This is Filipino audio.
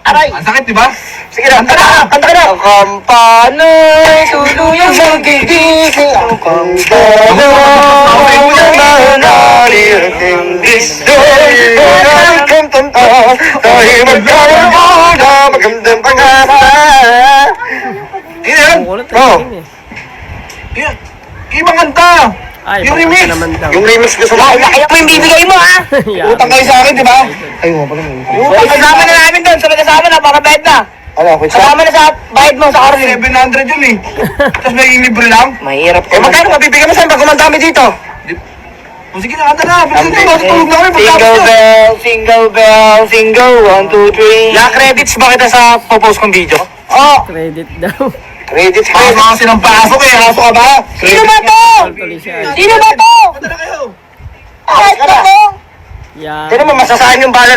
Aray! Ang sakit, di ba? Sige na, kanta ka na! Ang kampanay, tuluyang magigising. Ang kampanay, unang mahanari at imbis do'y unang kantanta. Dahil magkakaroon na magandang pangasa. Hindi yan. Oh. Ibang kanta. Ay, Yung remix. naman daw. Yung remix gusto mo. Kaya mo yung bibigay mo, ha? Utang kayo sa akin, di ba? Ay, mo pala mo. Utang kasama na namin doon. Sabi kasama na para bayad na. Ano, quit shop? Kasama na sa bayad mo sa Carlin. 700 yun eh. Tapos may libre lang. Mahirap ka. Eh, magkano mabibigyan mo saan pag kumandami dito? O sige na, kanta na. Bilisan nyo, matutulog na kami. Single bell, single bell, single, 1, 2, 3. Na-credits ba kita sa popost kong video? Oh, Credit daw. Credits, Pasok credits. kasi ng pasok eh. Pasok ka ba? sino ba to? Tuloy siya. Sino ba to? Kanta na kayo. Kahit na to. Yan. Sino mo masasahan yung bala